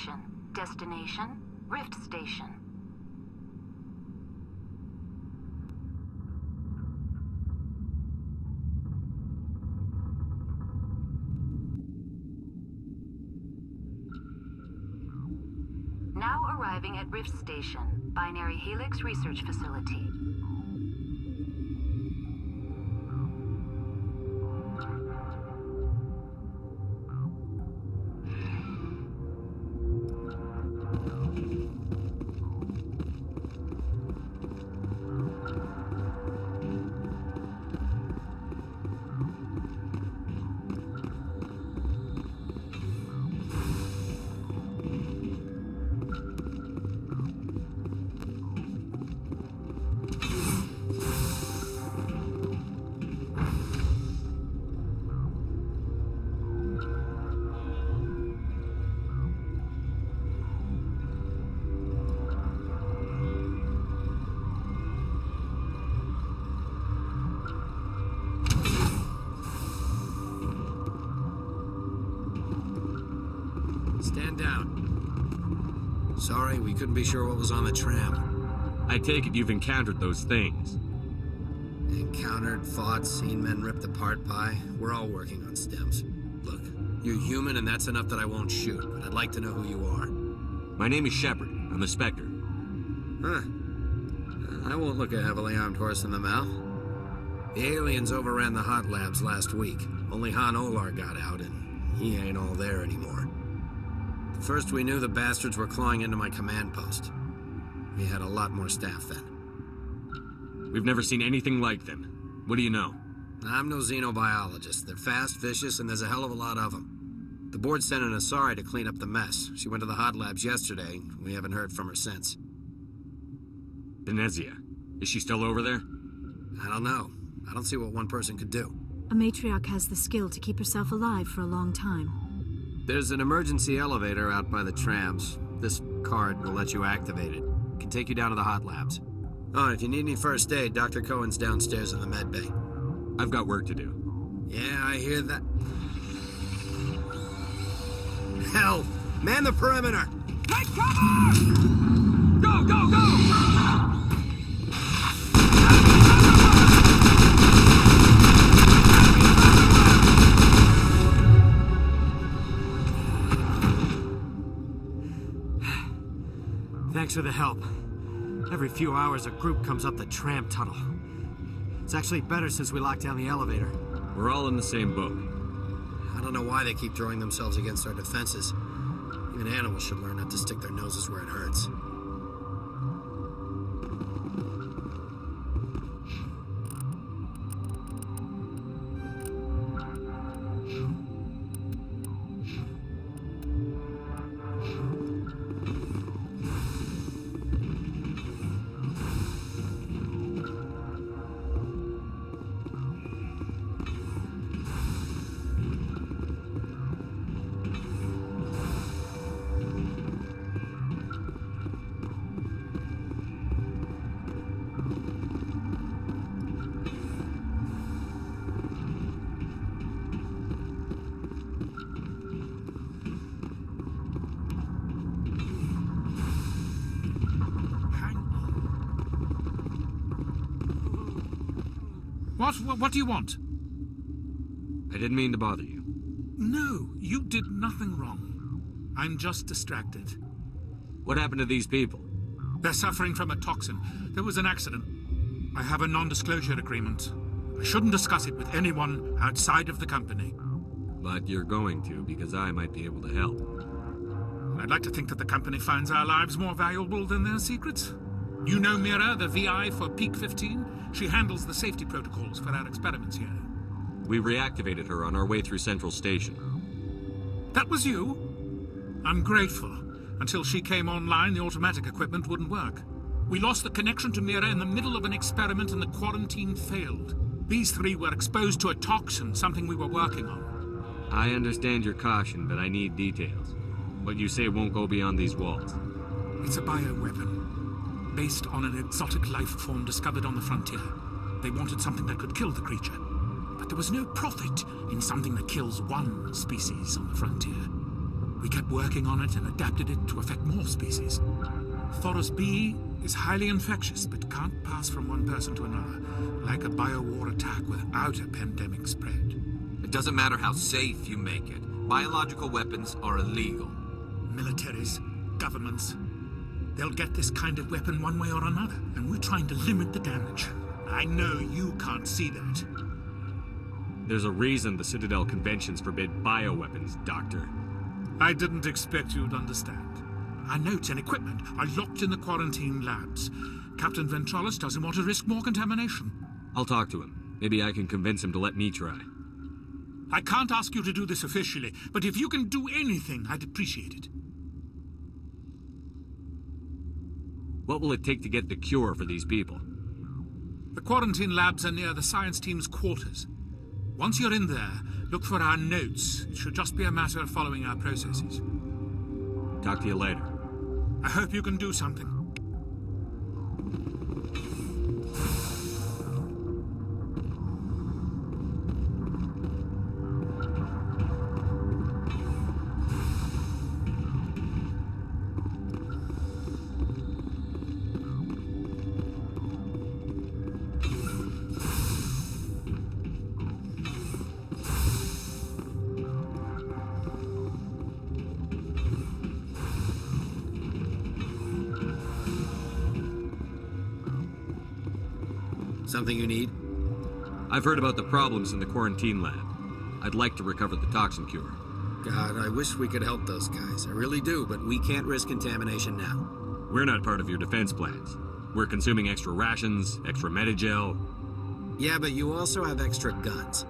station. Destination, Rift Station. Now arriving at Rift Station, Binary Helix Research Facility. Stand down. Sorry, we couldn't be sure what was on the tram. I take it you've encountered those things. Encountered, fought, seen men ripped apart by. We're all working on stems. Look, you're human and that's enough that I won't shoot, but I'd like to know who you are. My name is Shepard. I'm a Spectre. Huh. I won't look a heavily armed horse in the mouth. The aliens overran the hot labs last week. Only Han Olar got out, and he ain't all there anymore. First we knew the bastards were clawing into my command post. We had a lot more staff then. We've never seen anything like them. What do you know? I'm no xenobiologist. They're fast, vicious, and there's a hell of a lot of them. The board sent an Asari to clean up the mess. She went to the hot labs yesterday. We haven't heard from her since. Venezia. Is she still over there? I don't know. I don't see what one person could do. A matriarch has the skill to keep herself alive for a long time. There's an emergency elevator out by the trams. This card will let you activate it. It can take you down to the hot labs. Oh, and if you need any first aid, Dr. Cohen's downstairs in the med bay. I've got work to do. Yeah, I hear that. Hell! Man the perimeter! Take cover! Go, go, go! Thanks for the help. Every few hours a group comes up the tram tunnel. It's actually better since we locked down the elevator. We're all in the same boat. I don't know why they keep throwing themselves against our defenses. Even animals should learn not to stick their noses where it hurts. What do you want? I didn't mean to bother you. No, you did nothing wrong. I'm just distracted. What happened to these people? They're suffering from a toxin. There was an accident. I have a non-disclosure agreement. I shouldn't discuss it with anyone outside of the company. But you're going to, because I might be able to help. I'd like to think that the company finds our lives more valuable than their secrets. You know Mira, the VI for Peak 15? She handles the safety protocols for our experiments here. We reactivated her on our way through Central Station. That was you? I'm grateful. Until she came online, the automatic equipment wouldn't work. We lost the connection to Mira in the middle of an experiment and the quarantine failed. These three were exposed to a toxin, something we were working on. I understand your caution, but I need details. What you say won't go beyond these walls. It's a bioweapon. Based on an exotic life form discovered on the frontier. They wanted something that could kill the creature. But there was no profit in something that kills one species on the frontier. We kept working on it and adapted it to affect more species. Forest B is highly infectious, but can't pass from one person to another, like a biowar attack without a pandemic spread. It doesn't matter how safe you make it. Biological weapons are illegal. Militaries, governments, they'll get this kind of weapon one way or another, and we're trying to limit the damage. I know you can't see that. There's a reason the Citadel conventions forbid bioweapons, Doctor. I didn't expect you'd understand. Our notes and equipment are locked in the quarantine labs. Captain Ventralis doesn't want to risk more contamination. I'll talk to him. Maybe I can convince him to let me try. I can't ask you to do this officially, but if you can do anything, I'd appreciate it. What will it take to get the cure for these people? The quarantine labs are near the science team's quarters. Once you're in there, look for our notes. It should just be a matter of following our processes. Talk to you later. I hope you can do something. Something you need? I've heard about the problems in the quarantine lab. I'd like to recover the toxin cure. God, I wish we could help those guys. I really do, but we can't risk contamination now. We're not part of your defense plans. We're consuming extra rations, extra Metagel. Yeah, but you also have extra guns.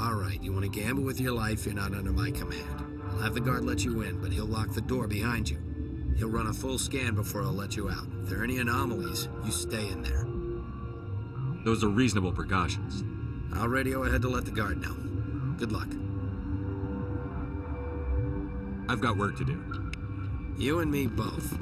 All right, you want to gamble with your life, you're not under my command. I'll have the guard let you in, but he'll lock the door behind you. He'll run a full scan before he'll let you out. If there are any anomalies, you stay in there. Those are reasonable precautions. I'll radio ahead to let the guard know. Good luck. I've got work to do. You and me both.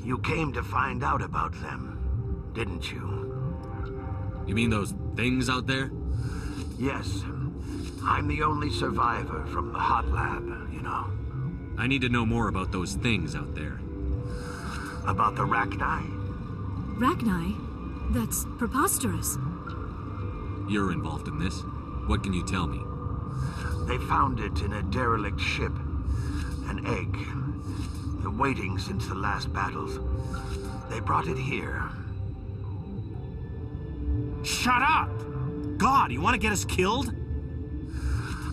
You came to find out about them, didn't you? You mean those things out there? Yes. I'm the only survivor from the hot lab, you know. I need to know more about those things out there. About the Rachni? Rachni? That's preposterous. You're involved in this. What can you tell me? They found it in a derelict ship. An egg. Waiting since the last battles. They brought it here. Shut up! God, you want to get us killed?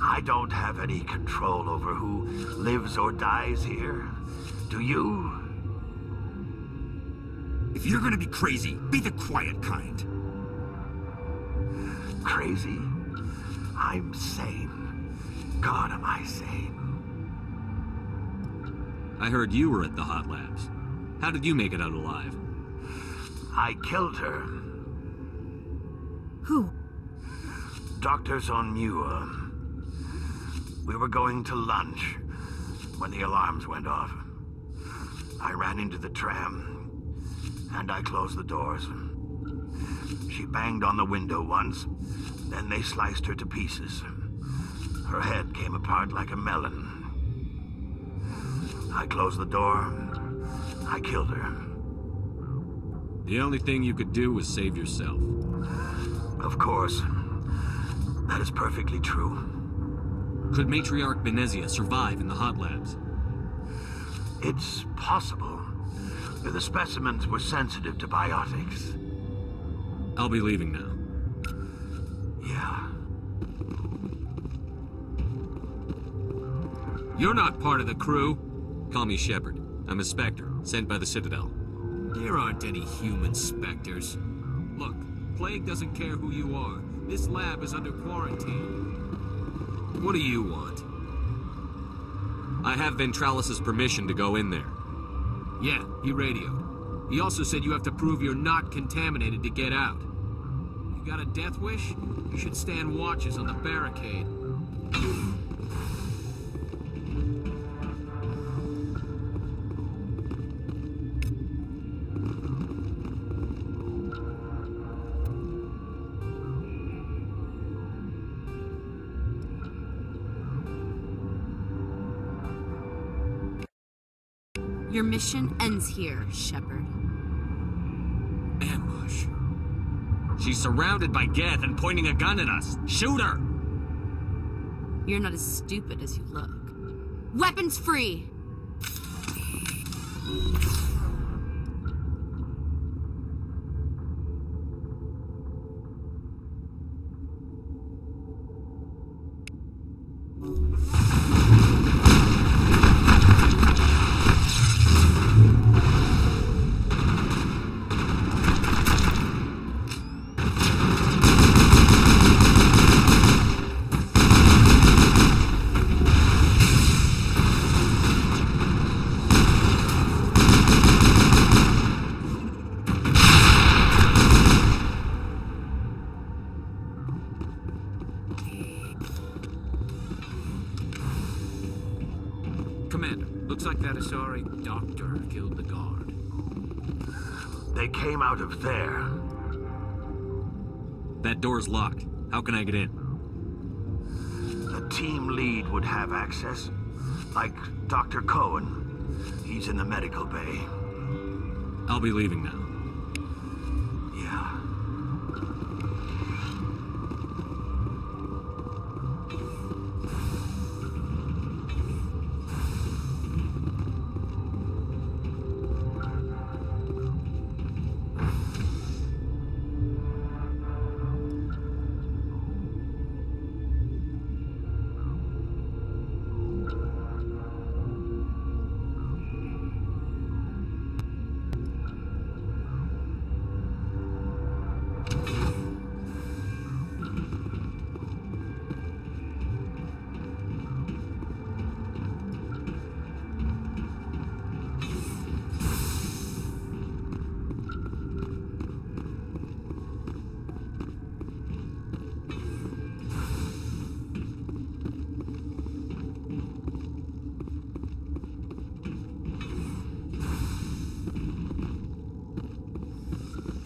I don't have any control over who lives or dies here. Do you? If you're gonna be crazy, be the quiet kind. Crazy? I'm sane. God, am I sane? I heard you were at the hot labs. How did you make it out alive? I killed her. Who? Doctors on Muir. We were going to lunch when the alarms went off. I ran into the tram, and I closed the doors. She banged on the window once, then they sliced her to pieces. Her head came apart like a melon. I closed the door. I killed her. The only thing you could do was save yourself. Of course. That is perfectly true. Could Matriarch Benezia survive in the hot labs? It's possible. The specimens were sensitive to biotics. I'll be leaving now. Yeah. You're not part of the crew. Call me Shepard. I'm a Spectre, sent by the Citadel. There aren't any human specters. Look, Plague doesn't care who you are. This lab is under quarantine. What do you want? I have Ventralis's permission to go in there. Yeah, he radioed. He also said you have to prove you're not contaminated to get out. You got a death wish? You should stand watches on the barricade. Your mission ends here, Shepard. Ambush. She's surrounded by Geth and pointing a gun at us. Shoot her! You're not as stupid as you look. Weapons free! Commander, looks like that Asari doctor killed the guard. They came out of there. That door's locked. How can I get in? The team lead would have access. Like Dr. Cohen. He's in the medical bay. I'll be leaving now. Yeah.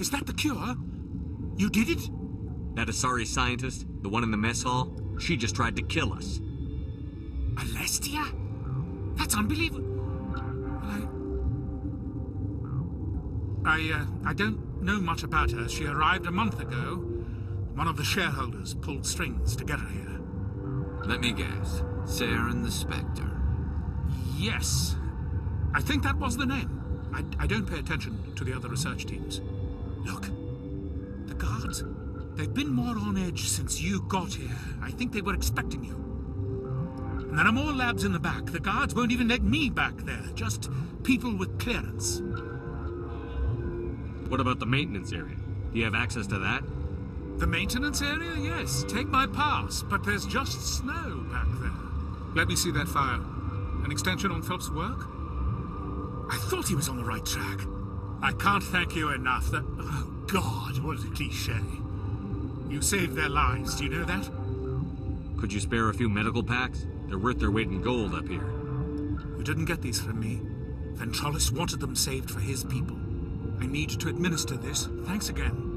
Is that the cure? You did it? That Asari scientist, the one in the mess hall, she just tried to kill us. Alestia? That's unbelievable. I don't know much about her. She arrived a month ago. One of the shareholders pulled strings to get her here. Let me guess. Saren the Spectre. Yes. I think that was the name. I don't pay attention to the other research teams. Look, the guards. They've been more on edge since you got here. I think they were expecting you. And there are more labs in the back. The guards won't even let me back there. Just people with clearance. What about the maintenance area? Do you have access to that? The maintenance area? Yes. Take my pass. But there's just snow back there. Let me see that file. An extension on Phelps' work? I thought he was on the right track. I can't thank you enough. That... Oh, God, what a cliché. You saved their lives, do you know that? Could you spare a few medical packs? They're worth their weight in gold up here. You didn't get these from me. Ventralis wanted them saved for his people. I need to administer this. Thanks again.